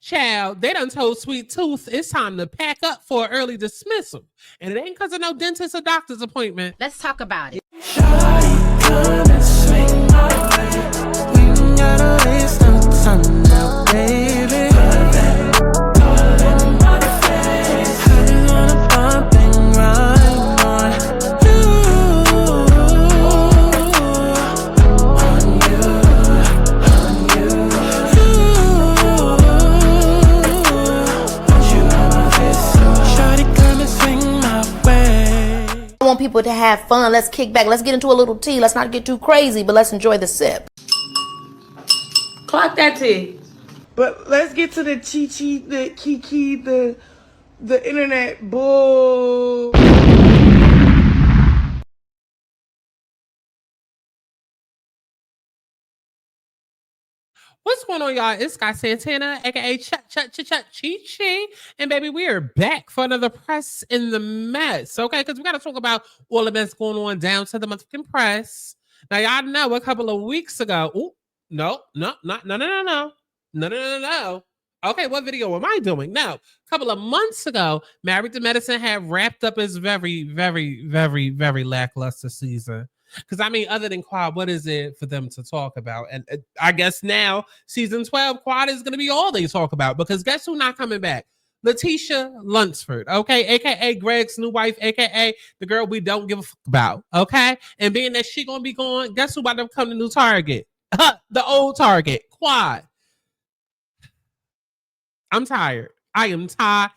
Child, they done told Sweet Tooth it's time to pack up for early dismissal. And it ain't because of no dentist or doctor's appointment. Let's talk about it. I want people to have fun. Let's kick back. Let's get into a little tea. Let's not get too crazy, but let's enjoy the sip. Clock that tea. But let's get to the chi-chi, the kiki, the internet bull. What's going on, y'all? It's Scott Santana, aka Chi. And baby, we are back for another press in the mess. Okay, because we gotta talk about all the mess going on down to the motherfucking press. Now, y'all know a couple of weeks ago. Oh, no. Okay, what video am I doing? No, a couple of months ago, Married to Medicine had wrapped up its very lackluster season. Because I mean, other than Quad, what is it for them to talk about? And I guess now season 12, Quad is going to be all they talk about. Because guess who's not coming back? Letitia Lunsford, okay, aka Greg's new wife, aka the girl we don't give a fuck about, okay. And being that she gonna be gone, guess who about to come to new Target? The old Target, Quad. I'm tired. I am tired.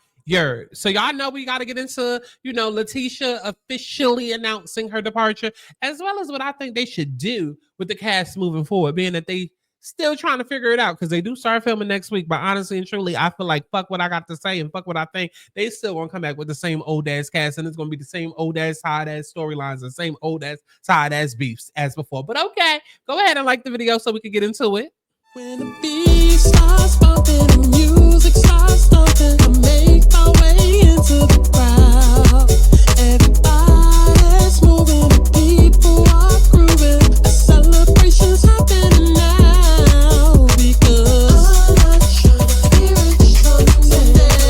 So y'all know we got to get into, Letitia officially announcing her departure, as well as what I think they should do with the cast moving forward, being that they still trying to figure it out because they do start filming next week. But honestly and truly, I feel like fuck what I got to say and fuck what I think. They still gonna come back with the same old ass cast, and it's gonna be the same old ass tired ass storylines, the same old ass tired ass beefs as before. But okay, go ahead and like the video so we can get into it. When the beat starts bumping, the music starts thumping, I make my way into the crowd. Everybody's moving, the people are grooving. A celebration's happening now because I'm not trying to be rich someday.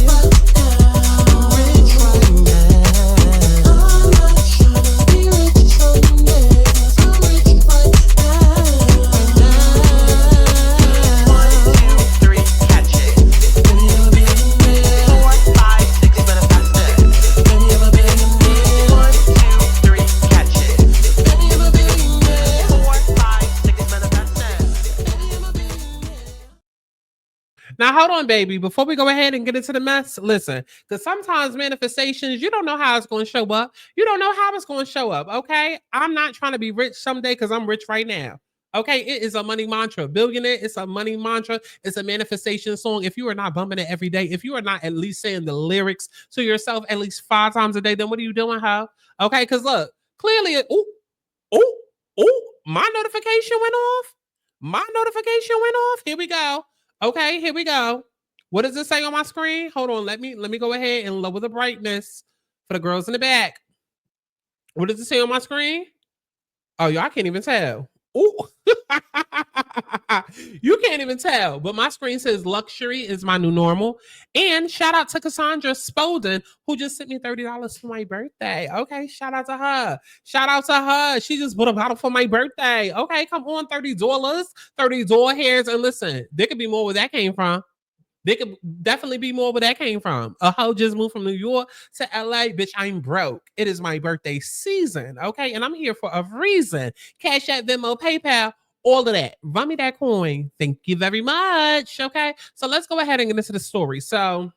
I'm rich right now. I'm not trying to be rich someday, 'cause I'm rich right now. Now, hold on, baby. Before we go ahead and get into the mess, listen, because sometimes manifestations, you don't know how it's going to show up. You don't know how it's going to show up, okay? I'm not trying to be rich someday because I'm rich right now. Okay, it is a money mantra. Billionaire, it's a money mantra. It's a manifestation song. If you are not bumping it every day, if you are not at least saying the lyrics to yourself at least 5 times a day, then what are you doing, huh? Okay, because look, clearly, my notification went off. My notification went off. Here we go. Okay, here we go. What does it say on my screen? Hold on. Let me go ahead and lower the brightness for the girls in the back. What does it say on my screen? Oh, y'all can't even tell. Ooh. You can't even tell, but my screen says luxury is my new normal. And shout out to Cassandra Spolden, who just sent me $30 for my birthday. Okay, shout out to her. Shout out to her. She just bought a bottle for my birthday. Okay, come on, $30, $30 hairs. And listen, there could be more where that came from. There could definitely be more where that came from. A hoe just moved from New York to LA. Bitch, I'm broke. It is my birthday season, okay? And I'm here for a reason. Cash App, Venmo, PayPal, all of that. Run me that coin. Thank you very much, okay? So let's go ahead and get into the story. So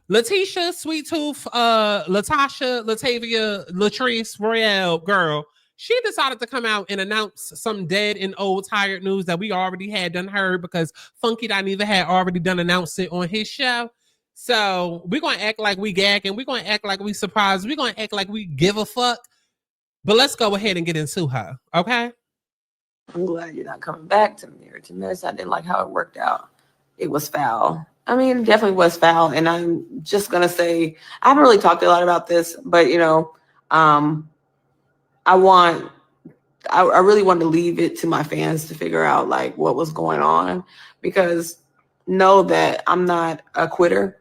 Letitia, Sweet Tooth, Latasha, Latavia, Latrice, Royale, girl, she decided to come out and announce some dead and old tired news that we already had done heard because Funky Dineva had already done announced it on his show. So we're going to act like we gagging. We're going to act like we surprised. We're going to act like we give a fuck. But let's go ahead and get into her, okay? I'm glad you're not coming back to Married to Medicine. I didn't like how it worked out. It was foul. I mean, it definitely was foul. And I'm just going to say, I haven't really talked a lot about this, but, I want I really wanted to leave it to my fans to figure out like what was going on, because know that I'm not a quitter.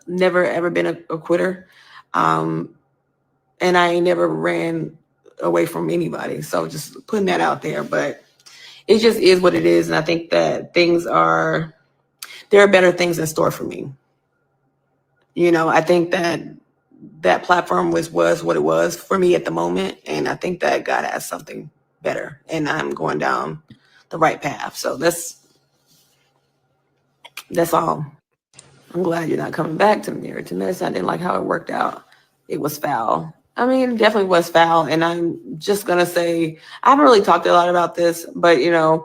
Never ever been a quitter. And I ain't never ran away from anybody. So just putting that out there. But it just is what it is. And I think that there are better things in store for me. I think that platform was what it was for me at the moment. And I think that God has something better, and I'm going down the right path. So that's all. I'm glad you're not coming back to me or to miss. I didn't like how it worked out. It was foul. I mean, it definitely was foul. And I'm just going to say, I haven't really talked a lot about this, but I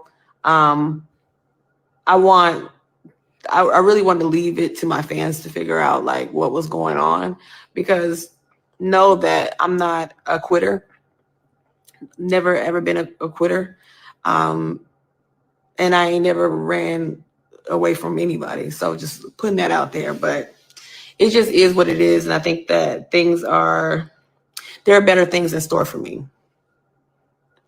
really wanted to leave it to my fans to figure out like what was going on, because know that I'm not a quitter. Never ever been a quitter. And I ain't never ran away from anybody. So just putting that out there. But it just is what it is. And I think that there are better things in store for me.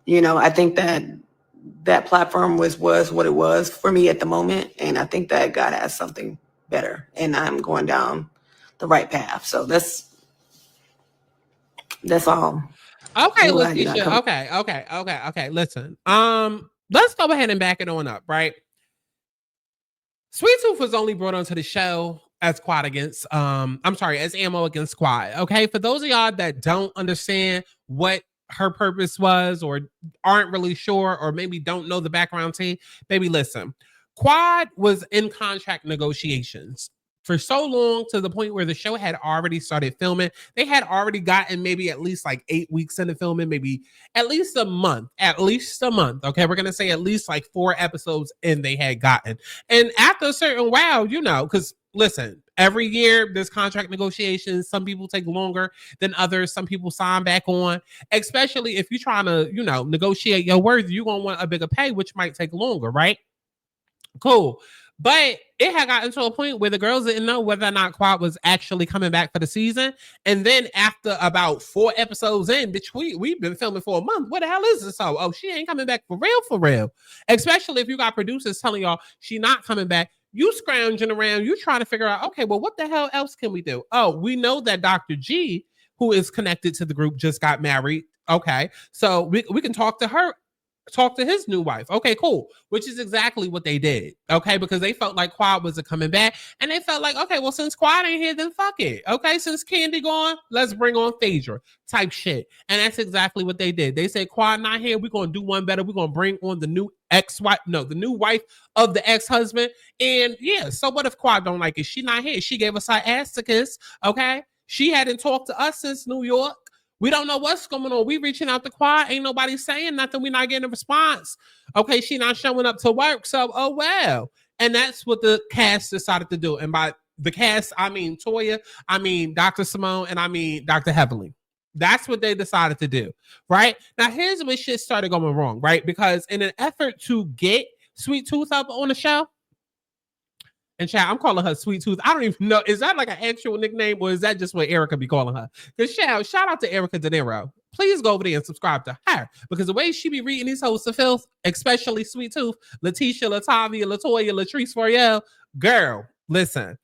I think that platform was what it was for me at the moment. And I think that God has something better, and I'm going down the right path. So that's all. Okay, Letitia. Okay. Listen. Let's go ahead and back it on up, right? Sweet Tooth was only brought onto the show as as ammo against Quad. Okay. For those of y'all that don't understand what her purpose was, or aren't really sure, or maybe don't know the background to, baby, listen. Quad was in contract negotiations for so long, to the point where the show had already started filming. They had already gotten maybe at least like 8 weeks into filming, maybe at least a month. Okay, we're gonna say at least like 4 episodes in they had gotten. And after a certain while, because listen, every year there's contract negotiations. Some people take longer than others. Some people sign back on, especially if you're trying to, negotiate your worth. You're gonna want a bigger pay, which might take longer, right? Cool. But it had gotten to a point where the girls didn't know whether or not Quad was actually coming back for the season. And then after about 4 episodes in, bitch, we've been filming for a month. What the hell is this? Oh, she ain't coming back for real. Especially if you got producers telling y'all she not coming back. You scrounging around, you trying to figure out, okay, well, what the hell else can we do? Oh, we know that Dr. G, who is connected to the group, just got married. Okay, so we can talk to his new wife. Okay, cool. Which is exactly what they did. Okay, because they felt like Quad wasn't coming back, and they felt like, okay, well, since Quad ain't here, then fuck it. Okay, since Candy gone, let's bring on Phaedra type shit. And that's exactly what they did. They said, Quad not here, we're gonna do one better. We're gonna bring on the new new wife of the ex-husband. And yeah, so what if Quad don't like it? She not here. She gave us our ass to kiss. Okay, she hadn't talked to us since New York. We don't know what's going on. We reaching out to Quad. Ain't nobody saying nothing. We not getting a response. Okay, she not showing up to work. So, oh, well. And that's what the cast decided to do. And by the cast, I mean Toya, I mean Dr. Simone, and I mean Dr. Heavenly. That's what they decided to do, right? Now, here's where shit started going wrong, right? Because in an effort to get Sweet Tooth up on the show, and Chad, I'm calling her Sweet Tooth. I don't even know. Is that like an actual nickname, or is that just what Erica be calling her? Because shout out to Erica De Niro. Please go over there and subscribe to her, because the way she be reading these hosts of filth, especially Sweet Tooth, Letitia, Latavia, Latoya, Latrice Foriel, girl, listen.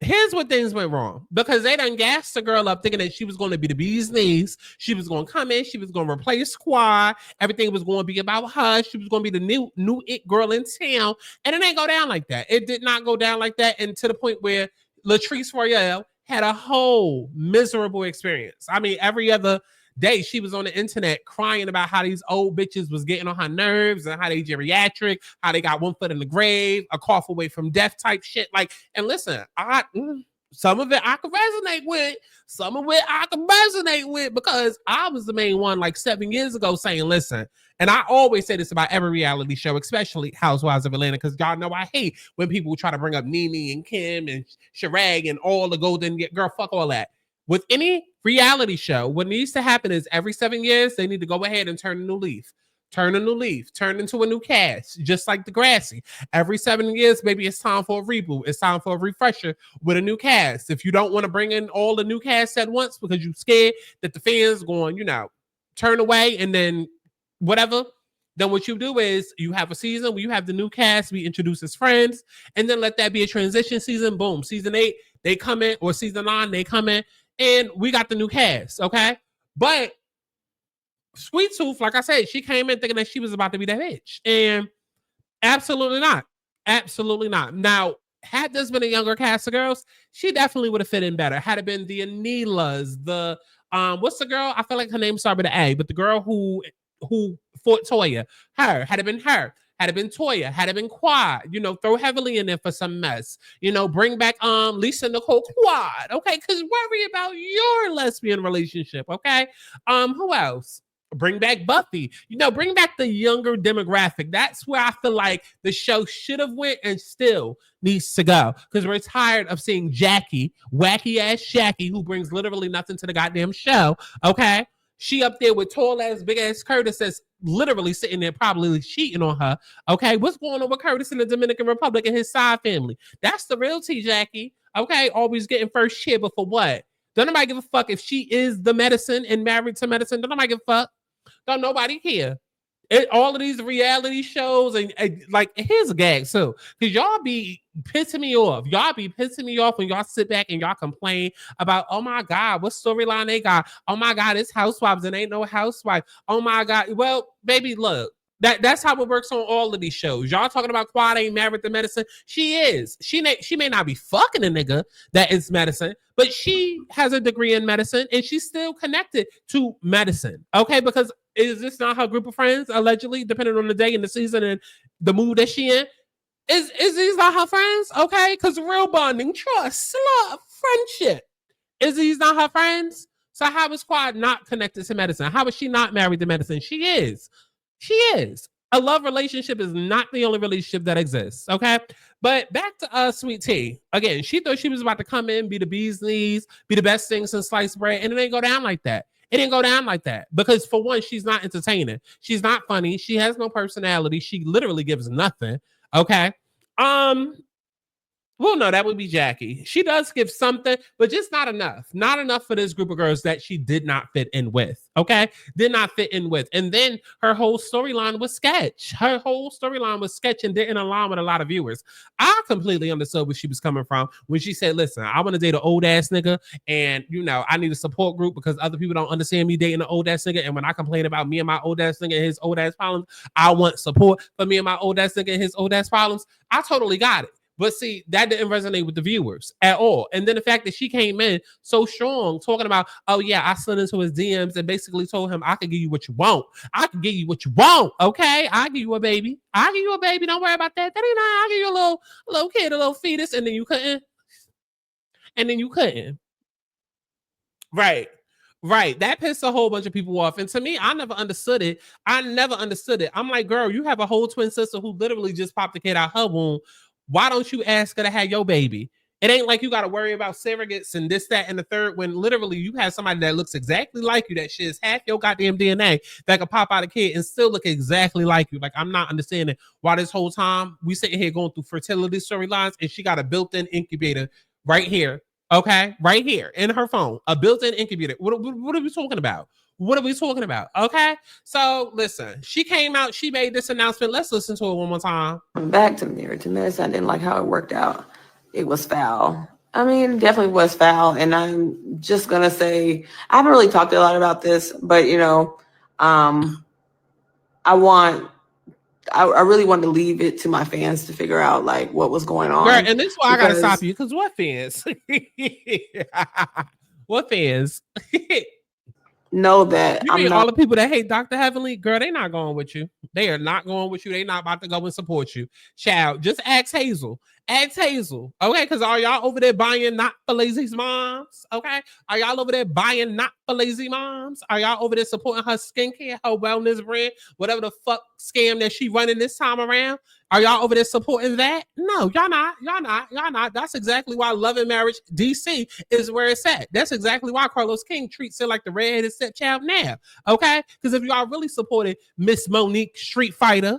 Here's what things went wrong, because they done gassed the girl up thinking that she was going to be the bee's knees. She was going to come in. She was going to replace Quad. Everything was going to be about her. She was going to be the new it girl in town. And it ain't go down like that. It did not go down like that. And to the point where Latrice Royale had a whole miserable experience. I mean, every other day she was on the internet crying about how these old bitches was getting on her nerves, and how they geriatric, how they got one foot in the grave, a cough away from death type shit. Like, and listen, some of it I could resonate with, because I was the main one like 7 years ago saying, listen, and I always say this about every reality show, especially Housewives of Atlanta, because y'all know I hate when people try to bring up Nene and Kim and Sherag and all the golden girl, fuck all that. With any reality show, what needs to happen is every 7 years, they need to go ahead and turn a new leaf. Turn into a new cast, just like Degrassi. Every 7 years, maybe it's time for a reboot. It's time for a refresher with a new cast. If you don't want to bring in all the new cast at once because you're scared that the fans going, turn away and then whatever, then what you do is you have a season where you have the new cast, we introduce as friends, and then let that be a transition season. Boom. Season 8, they come in, or season 9, they come in, and we got the new cast. Okay. But Sweet Tooth, like I said, she came in thinking that she was about to be that bitch. And absolutely not. Absolutely not. Now, had this been a younger cast of girls, she definitely would have fit in better. Had it been the Anilas, the what's the girl? I feel like her name started with an A, but the girl who fought Toya, her, had it been her, had it been Toya, had it been Quad, throw heavily in there for some mess. Bring back Lisa Nicole Quad, okay? Because worry about your lesbian relationship, okay? Who else? Bring back Buffy, bring back the younger demographic. That's where I feel like the show should have went and still needs to go, because we're tired of seeing Jackie, wacky ass Jackie, who brings literally nothing to the goddamn show. Okay, she up there with tall ass big ass Curtis that's literally sitting there probably cheating on her. Okay, what's going on with Curtis in the Dominican Republic and his side family? That's the real T, Jackie. Okay, always getting first chair, but for what? Don't nobody give a fuck if she is the medicine and married to medicine. Don't nobody give a fuck. Don't nobody care. All of these reality shows and like, here's a gag too, because y'all be pissing me off. Y'all be pissing me off when y'all sit back and y'all complain about, oh my God, what storyline they got? Oh my God, it's housewives and ain't no housewife. Oh my God. Well, baby, look. That's how it works on all of these shows. Y'all talking about Quad ain't married to medicine. She is. She may not be fucking a nigga that is medicine, but she has a degree in medicine and she's still connected to medicine. Okay, because is this not her group of friends, allegedly, depending on the day and the season and the mood that she in? Is these not her friends? Okay, because real bonding, trust, love, friendship. Is these not her friends? So how is Quad not connected to medicine? How is she not married to medicine? She is. She is. A love relationship is not the only relationship that exists. Okay. But back to Sweet Tea. Again, she thought she was about to come in, be the bee's knees, be the best thing since sliced bread. And it didn't go down like that. It didn't go down like that. Because for one, she's not entertaining. She's not funny. She has no personality. She literally gives nothing. Okay. Well, no, that would be Jackie. She does give something, but just not enough. Not enough for this group of girls that she did not fit in with. Okay? Did not fit in with. And then her whole storyline was sketch. Her whole storyline was sketch and didn't align with a lot of viewers. I completely understood where she was coming from when she said, listen, I want to date an old ass nigga, and I need a support group because other people don't understand me dating an old ass nigga. And when I complain about me and my old ass nigga and his old ass problems, I want support for me and my old ass nigga and his old ass problems. I totally got it. But see, that didn't resonate with the viewers at all. And then the fact that she came in so strong, talking about, oh yeah, I slid into his DMs and basically told him, I can give you what you want. I can give you what you want. Okay, I'll give you a baby. I'll give you a baby. Don't worry about that. That ain't I'll give you a little kid, a little fetus, and then you couldn't. And then you couldn't. Right. Right. That pissed a whole bunch of people off. And to me, I never understood it. I'm like, girl, you have a whole twin sister who literally just popped the kid out her womb. Why don't you ask her to have your baby? It ain't like you got to worry about surrogates and this, that, and the third, when literally you have somebody that looks exactly like you, that shit is half your goddamn DNA, that could pop out a kid and still look exactly like you. Like, I'm not understanding why this whole time we sitting here going through fertility storylines and she got a built-in incubator right here. Okay, right here in her phone, a built-in incubator. What are we talking about? What are we talking about? Okay, so listen, she came out, she made this announcement. Let's listen to it one more time. Back to Married to Medicine, I didn't like how it worked out. It was foul. I mean, definitely was foul. And I'm just gonna say, I haven't really talked a lot about this, but I really wanted to leave it to my fans to figure out like what was going on. Girl, and this is why I gotta stop you, because what fans? What fans? Know that you mean all the people that hate Dr. Heavenly? Girl, they not going with you. They are not going with you. They not about to go and support you. Child, just ask Hazel. Ask Hazel. Okay, because are y'all over there buying Not for Lazy Moms? Okay, are y'all over there buying Not for Lazy Moms? Are y'all over there supporting her skincare, her wellness brand, whatever the fuck scam that she running this time around? Are y'all over there supporting that? No, y'all not. Y'all not. Y'all not. That's exactly why Love and Marriage DC is where it's at. That's exactly why Carlos King treats it like the redheaded stepchild now. Okay, because if y'all really supported Miss Monique Street Fighter,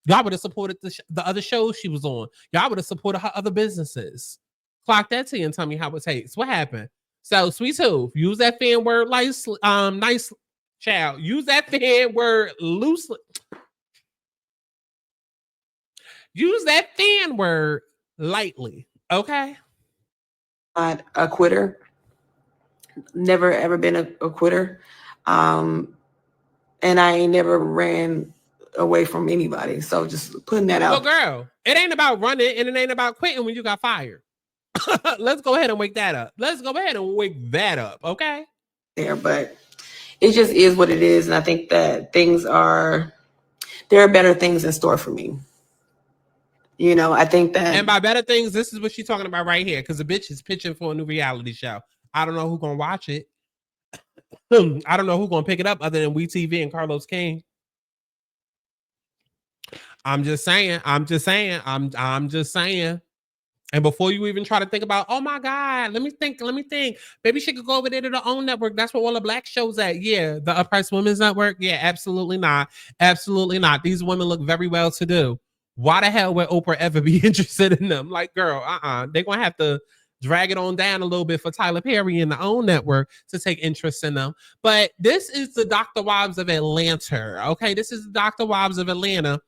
y'all would have supported the other shows she was on. Y'all would have supported her other businesses. Clock that to you and tell me how it tastes. What happened? So, Sweet Tooth, use that fan word nice. Child, use that fan word loosely. Use that fan word lightly, okay? Not a quitter. Never ever been a quitter. And I ain't never ran away from anybody. So just putting that Well, out. girl, it ain't about running and it ain't about quitting when you got fired. Let's go ahead and wake that up. Let's go ahead and wake that up, okay? There, but it just is what it is. And I think that there are better things in store for me. You know, I think that. And by better things, this is what she's talking about right here, because the bitch is pitching for a new reality show. I don't know who's gonna watch it. I don't know who's gonna pick it up other than WeTV and Carlos King. I'm just saying. I'm just saying. And before you even try to think about, oh my God, let me think. Maybe she could go over there to the OWN network. That's where all the black shows at. Yeah, the Oppressed Women's Network. Yeah, absolutely not. Absolutely not. These women look very well to do. Why the hell would Oprah ever be interested in them? Like, girl, they're gonna have to drag it on down a little bit for Tyler Perry and the OWN network to take interest in them. But this is the Dr. Wives of Atlanta. Okay, this is the Dr. Wives of Atlanta.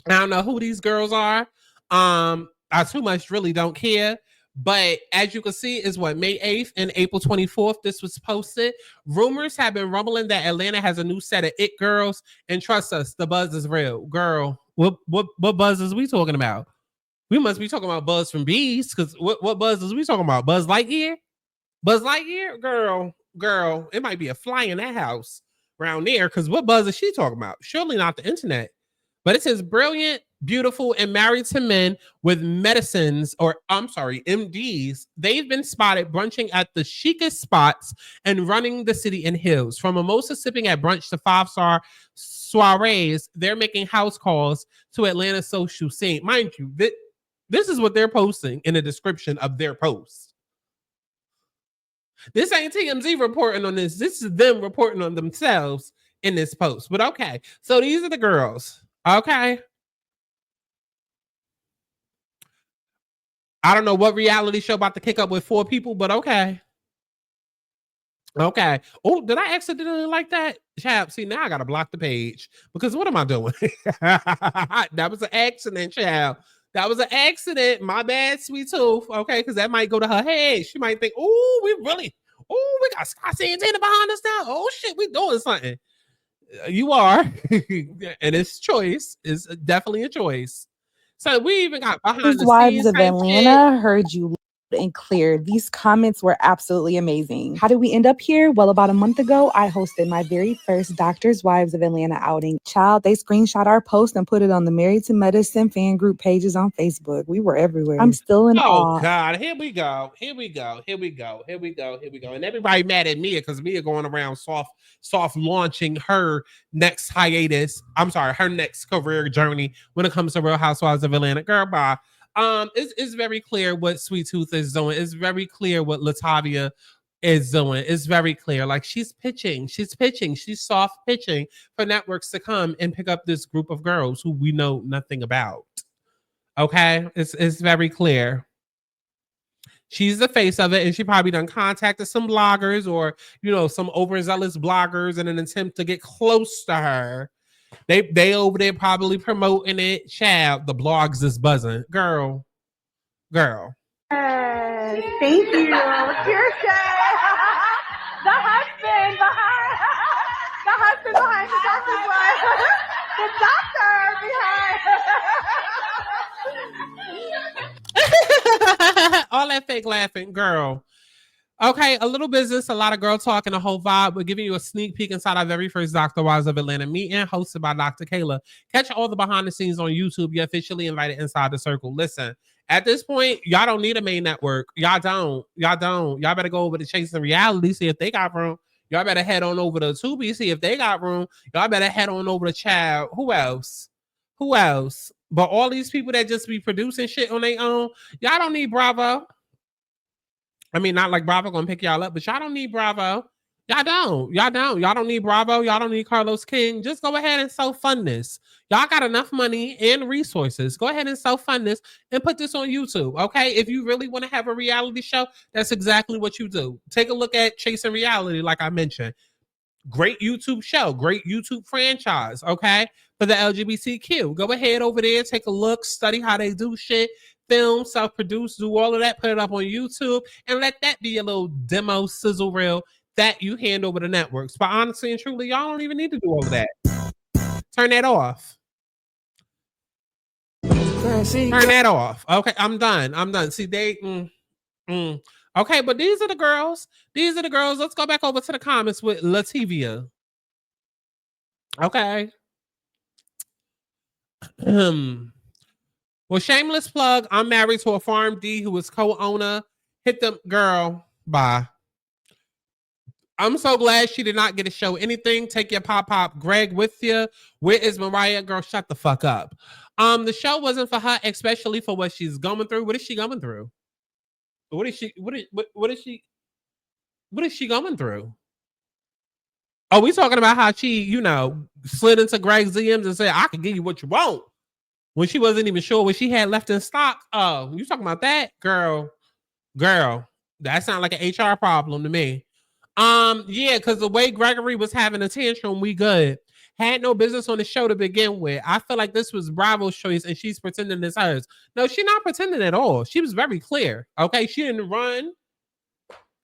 I don't know who these girls are. I too much really don't care. But as you can see, is what May 8th and April 24th. This was posted. Rumors have been rumbling that Atlanta has a new set of it girls, and trust us, the buzz is real. Girl, what buzz is we talking about? We must be talking about Buzz from Bees, because what buzz is we talking about? Buzz Lightyear? Buzz Lightyear? Girl, it might be a fly in that house around there, because what buzz is she talking about? Surely not the internet. But it says brilliant, beautiful, and married to men with medicines, or I'm sorry, MDs. They've been spotted brunching at the chicest spots and running the city in heels. From mimosa sipping at brunch to 5-star soirees, they're making house calls to Atlanta's social scene. Mind you, this is what they're posting in the description of their post. This ain't TMZ reporting on this. This is them reporting on themselves in this post. But okay, so these are the girls. Okay. I don't know what reality show about to kick up with 4 people, but okay. Okay. Oh, did I accidentally like that? Chap, see, now I gotta block the page because what am I doing? That was an accident, child. That was an accident. My bad, sweet tooth. Okay, because that might go to her head. She might think, oh, we got Scott Santana behind us now. Oh shit, we doing something. You are, and it's choice. Is definitely a choice. So we even got behind the Wives scenes of type Atlanta shit. heard you loud and clear. These comments were absolutely amazing. How did we end up here? Well, about a month ago, I hosted my very first Doctors Wives of Atlanta outing. Child, they screenshot our post and put it on the Married to Medicine fan group pages on Facebook. We were everywhere. I'm still in Oh awe. God, here we go. And everybody mad at Mia because Mia going around soft launching her next hiatus. I'm sorry, her next career journey when it comes to Real Housewives of Atlanta. Girl, bye. It's very clear what Sweet Tooth is doing. It's very clear what Latavia is doing. It's very clear. Like she's soft pitching for networks to come and pick up this group of girls who we know nothing about. Okay, it's very clear. She's the face of it, and she probably done contacted some bloggers or some overzealous bloggers in an attempt to get close to her. They over there probably promoting it. Child, the blogs is buzzing. Girl. Thank you. Kirsten. The husband behind the doctor's wife. The doctor behind. All that fake laughing, girl. Okay, a little business, a lot of girl talk, and a whole vibe. We're giving you a sneak peek inside our very first Dr. Wives of Atlanta meeting, hosted by Dr. Kayla. Catch all the behind the scenes on YouTube. You're officially invited inside the circle. Listen, at this point, y'all don't need a main network. Y'all don't. Y'all better go over to Chasing Reality, see if they got room. Y'all better head on over to Tubi, see if they got room. Y'all better head on over to Child. Who else? But all these people that just be producing shit on their own, y'all don't need Bravo. I mean, not like Bravo gonna pick y'all up, but y'all don't need Bravo. Y'all don't. Y'all don't need Bravo. Y'all don't need Carlos King. Just go ahead and self-fund this. Y'all got enough money and resources. Go ahead and self-fund this and put this on YouTube. Okay. If you really want to have a reality show, that's exactly what you do. Take a look at Chasing Reality, like I mentioned. Great YouTube show, great YouTube franchise, okay? For the LGBTQ. Go ahead over there, take a look, study how they do shit, film, self-produce, do all of that, put it up on YouTube, and let that be a little demo sizzle reel that you hand over the networks. But honestly and truly, y'all don't even need to do all of that. Turn that off. Turn that off. Okay, I'm done. See, they okay, but these are the girls. Let's go back over to the comments with Lativia. Okay. Well, shameless plug. I'm married to a Farm D who is co-owner. Hit them, girl. Bye. I'm so glad she did not get to show anything. Take your pop Greg with you. Where is Mariah? Girl, shut the fuck up. The show wasn't for her, especially for what she's going through. What is she going through? What is she going through? Oh, we talking about how she, slid into Greg's DMs and said, I can give you what you want. When she wasn't even sure what she had left in stock. Oh, you talking about that? Girl, that sounds like an HR problem to me. Yeah, because the way Gregory was having a tantrum, we good. Had no business on the show to begin with. I feel like this was Bravo's choice and she's pretending it's hers. No, she's not pretending at all. She was very clear. Okay, she didn't run.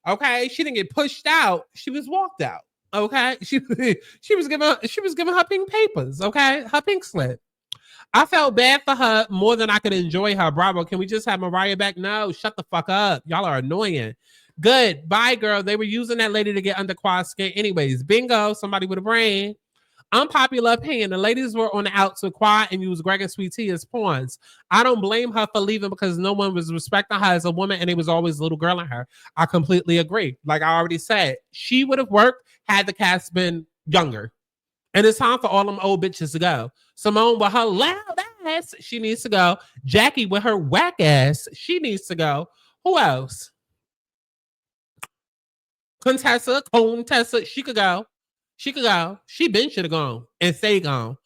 Okay, she didn't get pushed out. She was walked out. Okay, she was giving her pink papers. Okay, her pink slip. I felt bad for her more than I could enjoy her. Bravo, can we just have Mariah back? No, shut the fuck up. Y'all are annoying. Good. Bye, girl. They were using that lady to get under quad skin. Anyways, bingo. Somebody with a brain. Unpopular opinion. The ladies were on the out to quad and used Greg and Sweet Tea as pawns. I don't blame her for leaving because no one was respecting her as a woman and it was always a little girl in her. I completely agree. Like I already said, she would have worked had the cast been younger. And it's time for all them old bitches to go. Simone with her loud ass, she needs to go. Jackie with her whack ass, she needs to go. Who else? Contessa, she could go. She been should have gone and stay gone.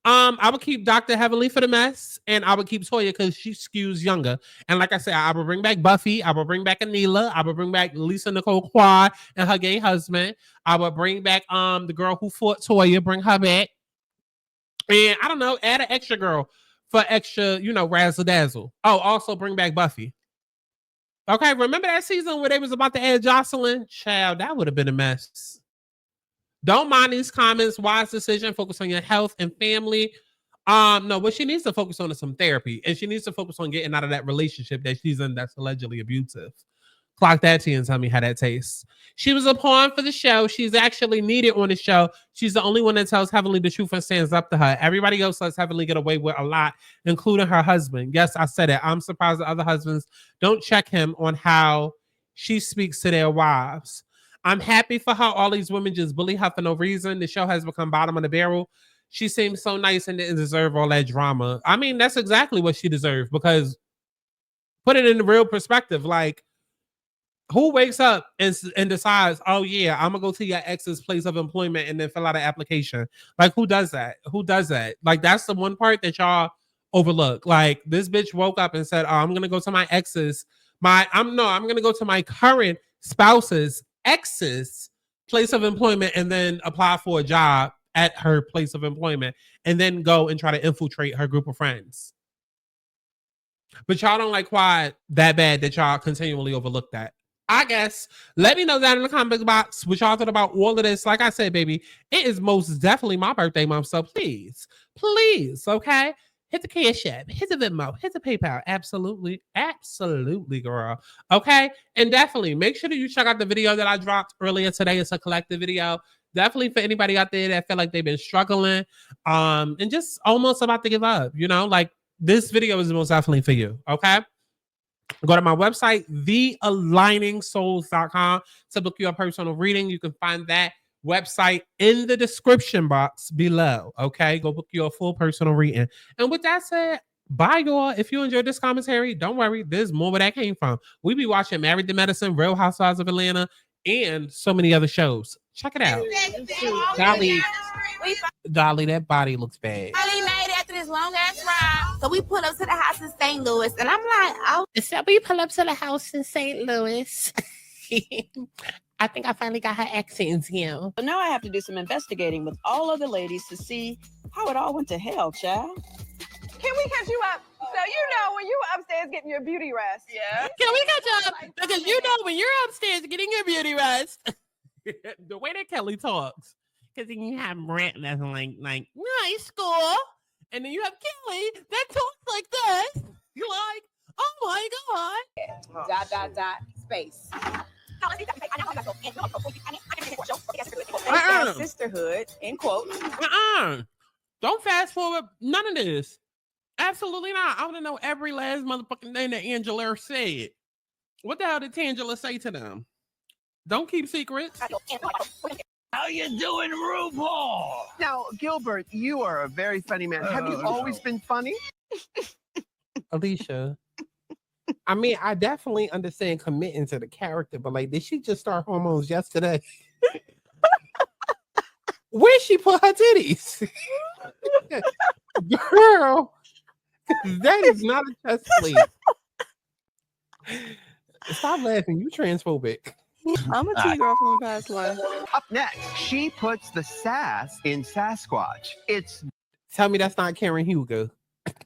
I would keep Dr. Heavenly for the mess, and I would keep Toya because she skews younger. And like I said, I would bring back Buffy. I would bring back Anila. I would bring back Lisa Nicole Quad and her gay husband. I would bring back the girl who fought Toya, bring her back. And I don't know, add an extra girl for extra, razzle dazzle. Oh, also bring back Buffy. Okay, remember that season where they was about to add Jocelyn? Child, that would have been a mess. Don't mind these comments. Wise decision. Focus on your health and family. No, what she needs to focus on is some therapy. And she needs to focus on getting out of that relationship that she's in that's allegedly abusive. Clock that to you and tell me how that tastes. She was a pawn for the show. She's actually needed on the show. She's the only one that tells Heavenly the truth and stands up to her. Everybody else lets Heavenly get away with a lot, including her husband. Yes, I said it. I'm surprised that other husbands don't check him on how she speaks to their wives. I'm happy for how all these women just bully her for no reason. The show has become bottom of the barrel. She seems so nice and didn't deserve all that drama. I mean, that's exactly what she deserved because put it in the real perspective. Like, who wakes up and decides, oh yeah, I'm gonna go to your ex's place of employment and then fill out an application? Like, who does that? Like, that's the one part that y'all overlook. Like, this bitch woke up and said, oh, I'm gonna go to my ex's. I'm gonna go to my current spouse's ex's place of employment and then apply for a job at her place of employment and then go and try to infiltrate her group of friends. But y'all don't like Quad that bad that y'all continually overlook that. I guess. Let me know down in the comment box what y'all thought about all of this. Like I said, baby, it is most definitely my birthday month. So please, okay? Hit the Cash App, hit the Venmo, hit the PayPal. Absolutely, girl. Okay? And definitely make sure that you check out the video that I dropped earlier today. It's a collective video. Definitely for anybody out there that feel like they've been struggling and just almost about to give up. Like this video is most definitely for you. Okay? Go to my website, thealigningsouls.com, to book your personal reading. You can find that website in the description box below. Okay, go book your full personal reading. And with that said, bye, y'all. If you enjoyed this commentary, don't worry, there's more where that came from. We be watching Married to Medicine, Real Housewives of Atlanta, and so many other shows. Check it out. Dolly, that body looks bad. After this long ass ride, so we pull up to the house in St. Louis, and I'm like, oh, so we pull up to the house in St. Louis. I think I finally got her accents here. So now I have to do some investigating with all of the ladies to see how it all went to hell, child. Can we catch you up? So you know when you were upstairs getting your beauty rest. Yeah. Can we catch up? Because you know when you're upstairs getting your beauty rest, the way that Kelly talks, because then you have Brent that's like nice school, and then you have Kelly that talks like this. You're like, oh my god. ... Space. Sisterhood, in quotes. Don't fast forward none of this. Absolutely not. I want to know every last motherfucking thing that Angela said. What the hell did Tangela say to them? Don't keep secrets. How you doing, RuPaul? Now, Gilbert, you are a very funny man. Have you always been funny? Alicia, I mean, I definitely understand committing to the character, but like, did she just start hormones yesterday? Where she put her titties? Girl, that is not a chest plate. Stop laughing. You transphobic. I'm a T-girl from a past life. Up next, she puts the sass in Sasquatch. It's... Tell me that's not Karen Hugo.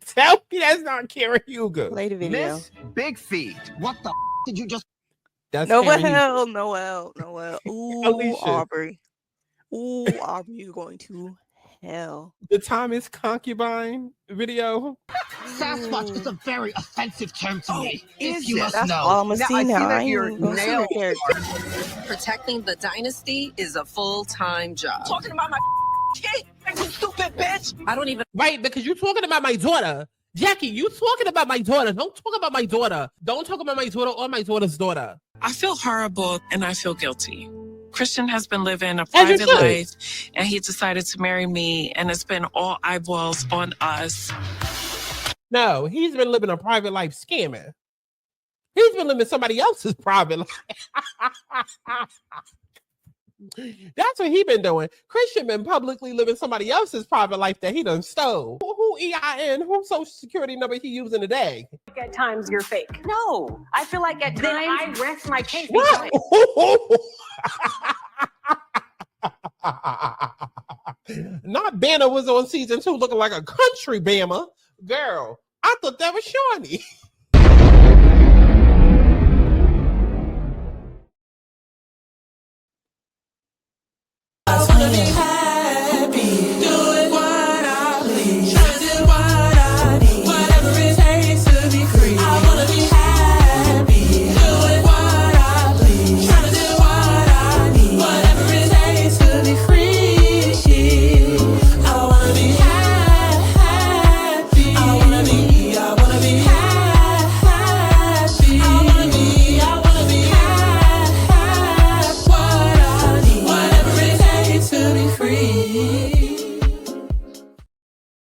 Tell me that's not Karen Hugo. Play the video. Miss Big Feet. What the did you just... That's Noel. Ooh, Alicia. Aubrey. Ooh, Aubrey, you're going to hell. The Thomas Concubine video. Sasquatch is a very offensive term to me. Is You it? must That's know. all I'm gonna Now, see I see now. that I ain't your even gonna see nail the character. Protecting the dynasty is a full-time job. Talking about my shit, you stupid bitch. I don't even Right, because you're talking about my daughter. Jackie, you talking about my daughter. Don't talk about my daughter. Don't talk about my daughter or my daughter's daughter. I feel horrible and I feel guilty. Christian has been living a As you private should. life and he decided to marry me and it's been all eyeballs on us. No, he's been living a private life scamming. He's been living somebody else's private life. That's what he been doing. Christian been publicly living somebody else's private life that he done stole. Who EIN, who social security number he using today? At times you're fake. No, I feel like at times I rest my case. What? Not Banner was on season 2 looking like a country Bama. Girl, I thought that was Shawnee. Free.